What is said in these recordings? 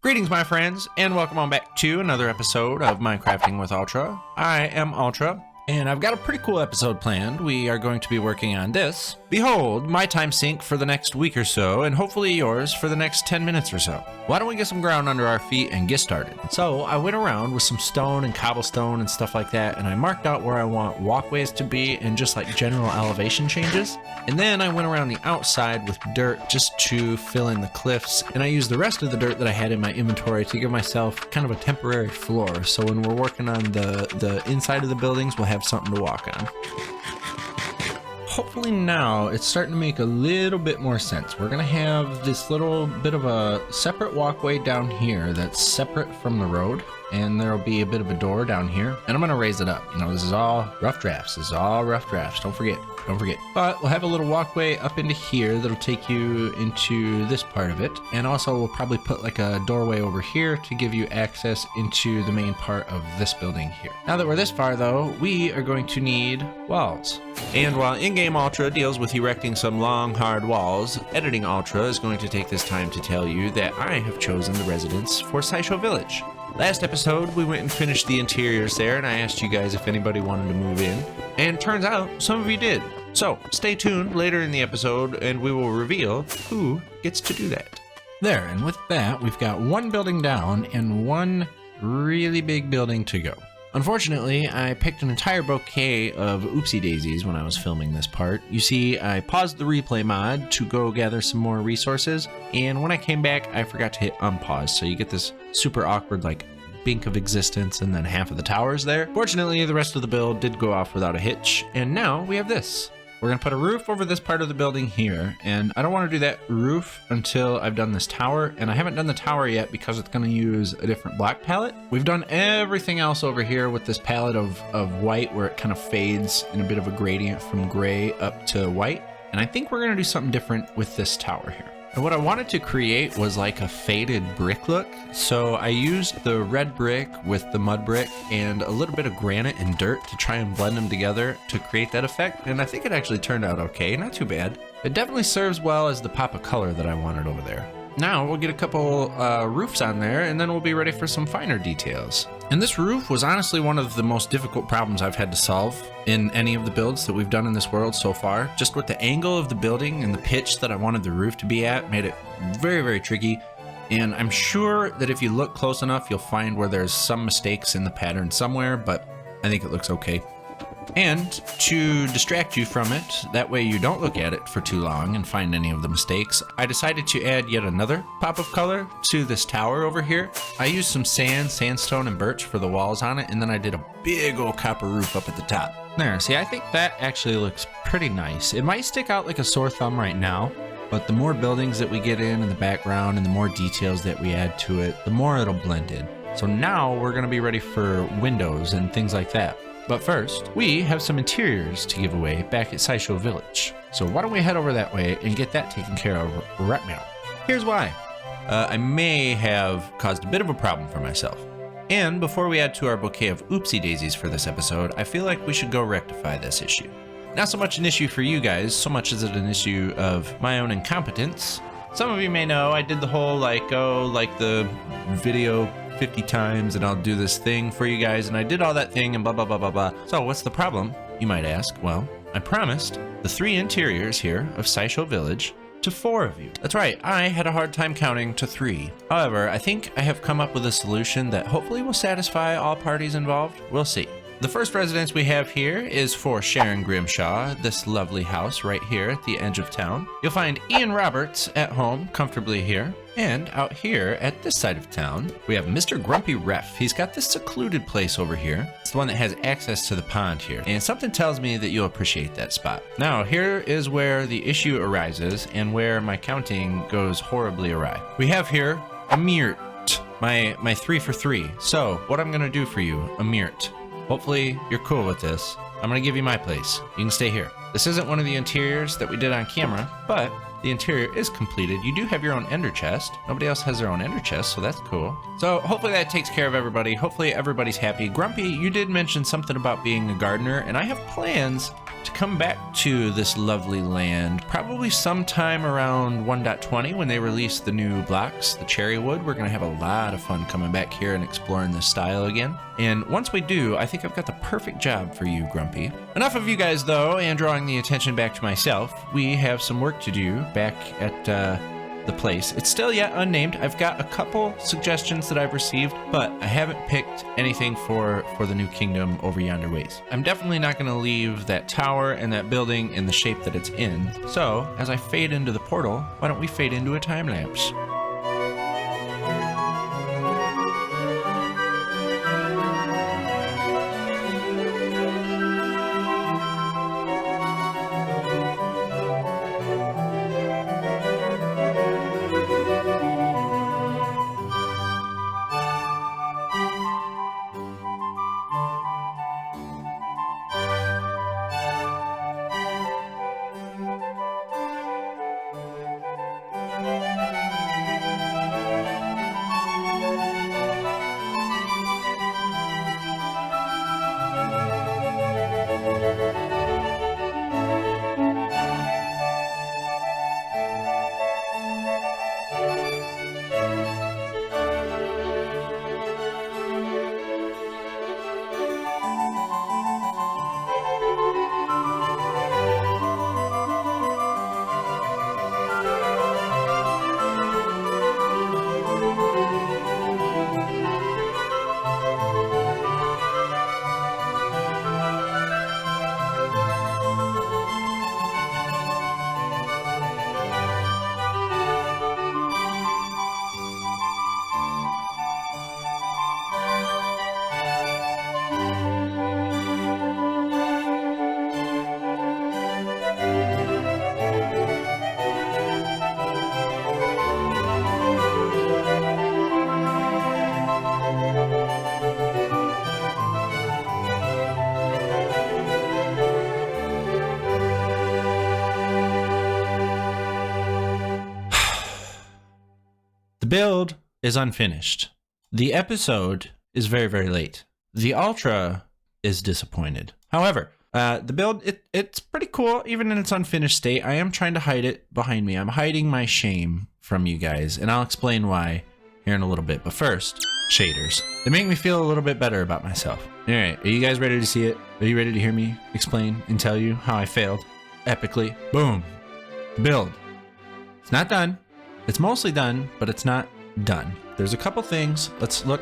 Greetings, my friends, and welcome on back to another episode of Minecrafting with Ultra. I am Ultra, and I've got a pretty cool episode planned. We are going to be working on this. Behold, my time sink for the next week or so, and hopefully yours for the next 10 minutes or so. Why don't we get some ground under our feet and get started? So I went around with some stone and cobblestone and stuff like that, and I marked out where I want walkways to be and just like general elevation changes. And then I went around the outside with dirt just to fill in the cliffs, and I used the rest of the dirt that I had in my inventory to give myself kind of a temporary floor. So when we're working on the inside of the buildings, we'll have something to walk on. Hopefully now it's starting to make a little bit more sense. We're gonna have this little bit of a separate walkway down here that's separate from the road, and there'll be a bit of a door down here, and I'm gonna raise it up. You know, this is all rough drafts. This is all rough drafts. Don't forget. But we'll have a little walkway up into here that'll take you into this part of it, and also we'll probably put like a doorway over here to give you access into the main part of this building here. Now that we're this far though, we are going to need walls. And while in-game Ultra deals with erecting some long, hard walls, editing Ultra is going to take this time to tell you that I have chosen the residence for Sypmhony Village. Last episode, we went and finished the interiors there, and I asked you guys if anybody wanted to move in, and turns out some of you did. So stay tuned later in the episode, and we will reveal who gets to do that. There, and with that, we've got one building down and one really big building to go. Unfortunately, I picked an entire bouquet of oopsie daisies when I was filming this part. You see, I paused the replay mod to go gather some more resources, and when I came back, I forgot to hit unpause, so you get this super awkward, like, bink of existence and then half of the towers there. Fortunately, the rest of the build did go off without a hitch, and now we have this. We're gonna put a roof over this part of the building here, and I don't want to do that roof until I've done this tower, and I haven't done the tower yet because it's gonna use a different block palette. We've done everything else over here with this palette of white where it kind of fades in a bit of a gradient from gray up to white, and I think we're gonna do something different with this tower here. And what I wanted to create was like a faded brick look. So I used the red brick with the mud brick and a little bit of granite and dirt to try and blend them together to create that effect. And I think it actually turned out okay, not too bad. It definitely serves well as the pop of color that I wanted over there. Now we'll get a couple roofs on there, and then we'll be ready for some finer details. And this roof was honestly one of the most difficult problems I've had to solve in any of the builds that we've done in this world so far. Just with the angle of the building and the pitch that I wanted the roof to be at made it very, very tricky. And I'm sure that if you look close enough, you'll find where there's some mistakes in the pattern somewhere, but I think it looks okay. And to distract you from it, that way you don't look at it for too long and find any of the mistakes, I decided to add yet another pop of color to this tower over here. I used some sand, sandstone, and birch for the walls on it, and then I did a big old copper roof up at the top. There, see, I think that actually looks pretty nice. It might stick out like a sore thumb right now, but the more buildings that we get in the background and the more details that we add to it, the more it'll blend in. So now we're gonna be ready for windows and things like that. But first, we have some interiors to give away back at Sypmhony Village. So why don't we head over that way and get that taken care of right now. Here's why. I may have caused a bit of a problem for myself. And before we add to our bouquet of oopsie daisies for this episode, I feel like we should go rectify this issue. Not so much an issue for you guys, so much as it an issue of my own incompetence. Some of you may know I did the whole like the video 50 times and I'll do this thing for you guys, and I did all that thing and blah blah blah blah blah. So what's the problem, you might ask? Well, I promised the 3 interiors here of Sypmhony Village to 4 of you. That's right, I had a hard time counting to 3. However, I think I have come up with a solution that hopefully will satisfy all parties involved. We'll see. The first residence we have here is for Sharon Grimshaw, this lovely house right here at the edge of town. You'll find Ian Roberts at home comfortably here. And out here at this side of town, we have Mr. Grumpy Ref. He's got this secluded place over here. It's the one that has access to the pond here. And something tells me that you'll appreciate that spot. Now, here is where the issue arises and where my counting goes horribly awry. We have here a Mirt, my 3 for 3. So what I'm gonna do for you, a Mirt. Hopefully you're cool with this. I'm gonna give you my place. You can stay here. This isn't one of the interiors that we did on camera, but the interior is completed. You do have your own ender chest. Nobody else has their own ender chest, so that's cool. So hopefully that takes care of everybody. Hopefully everybody's happy. Grumpy, you did mention something about being a gardener, and I have plans to come back to this lovely land probably sometime around 1.20 when they release the new blocks, the cherry wood. We're going to have a lot of fun coming back here and exploring this style again. And once we do, I think I've got the perfect job for you, Grumpy. Enough of you guys, though, and drawing the attention back to myself. We have some work to do back at the place. It's still yet unnamed. I've got a couple suggestions that I've received, but I haven't picked anything for the new kingdom over yonder ways. I'm definitely not going to leave that tower and that building in the shape that it's in. So as I fade into the portal, why don't we fade into a time lapse? Build is unfinished. The episode is very, very late. The Ultra is disappointed. However, the build, it's pretty cool, even in its unfinished state. I am trying to hide it behind me. I'm hiding my shame from you guys, and I'll explain why here in a little bit. But first, shaders. They make me feel a little bit better about myself. All right, are you guys ready to see it? Are you ready to hear me explain and tell you how I failed epically? Boom. Build. It's not done. It's mostly done, but it's not done. There's a couple things. Let's look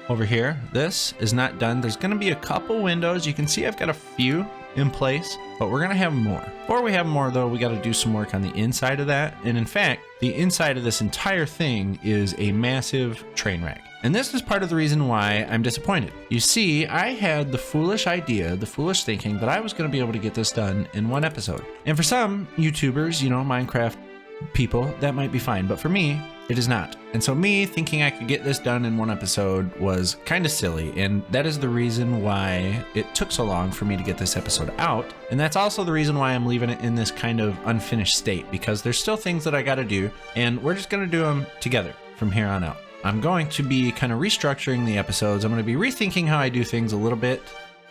over here. This is not done. There's going to be a couple windows. You can see I've got a few in place, but we're going to have more. Before we have more, though, we got to do some work on the inside of that. And in fact, the inside of this entire thing is a massive train wreck. And this is part of the reason why I'm disappointed. You see, I had the foolish idea, the foolish thinking that I was going to be able to get this done in one episode. And for some YouTubers, you know, Minecraft people, that might be fine, but for me, it is not. And so me thinking I could get this done in one episode was kind of silly, and that is the reason why it took so long for me to get this episode out. And that's also the reason why I'm leaving it in this kind of unfinished state, because there's still things that I got to do, and we're just going to do them together from here on out. I'm going to be kind of restructuring the episodes. I'm going to be rethinking how I do things a little bit,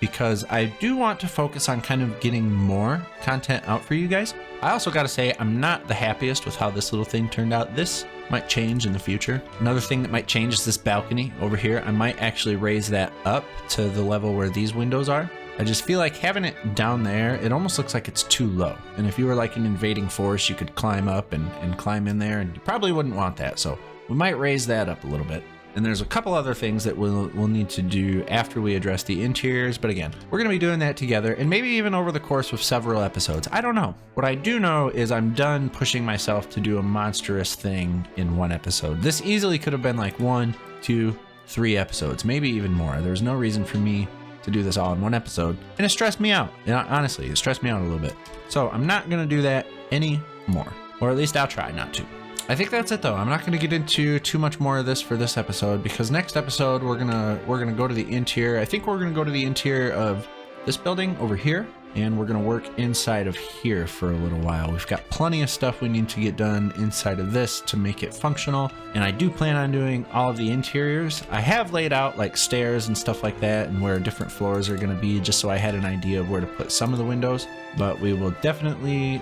because I do want to focus on kind of getting more content out for you guys. I also got to say, I'm not the happiest with how this little thing turned out. This might change in the future. Another thing that might change is this balcony over here. I might actually raise that up to the level where these windows are. I just feel like having it down there, it almost looks like it's too low. And if you were like an invading force, you could climb up and climb in there, and you probably wouldn't want that. So we might raise that up a little bit. And there's a couple other things that we'll need to do after we address the interiors. But again, we're going to be doing that together, and maybe even over the course of several episodes. I don't know. What I do know is I'm done pushing myself to do a monstrous thing in one episode. This easily could have been like 1, 2, 3 episodes, maybe even more. There's no reason for me to do this all in one episode. And it stressed me out. And honestly, it stressed me out a little bit. So I'm not going to do that anymore. Or at least I'll try not to. I think that's it though. I'm not going to get into too much more of this for this episode, because next episode we're gonna go to the interior. I think we're gonna go to the interior of this building over here, and we're gonna work inside of here for a little while. We've got plenty of stuff we need to get done inside of this to make it functional, and I do plan on doing all of the interiors. I have laid out like stairs and stuff like that and where different floors are gonna be, just so I had an idea of where to put some of the windows, but we will definitely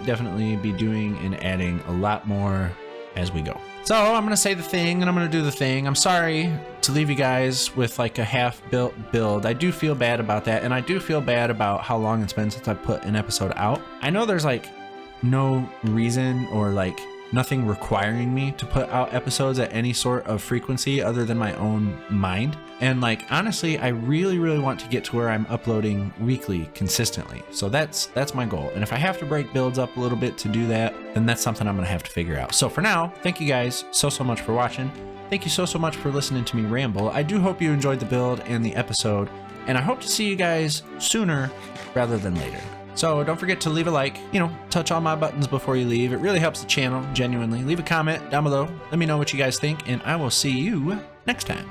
be doing and adding a lot more as we go. So I'm gonna say the thing and I'm gonna do the thing. I'm sorry to leave you guys with like a half-built build. I do feel bad about that, and I do feel bad about how long it's been since I put an episode out. I know there's like no reason or like nothing requiring me to put out episodes at any sort of frequency other than my own mind. And like, honestly, I really want to get to where I'm uploading weekly consistently. So that's my goal. And if I have to break builds up a little bit to do that, then that's something I'm gonna have to figure out. So for now, thank you guys so much for watching. Thank you so much for listening to me ramble. I do hope you enjoyed the build and the episode, and I hope to see you guys sooner rather than later. So don't forget to leave a like, touch all my buttons before you leave. It really helps the channel, genuinely. Leave a comment down below. Let me know what you guys think, and I will see you next time.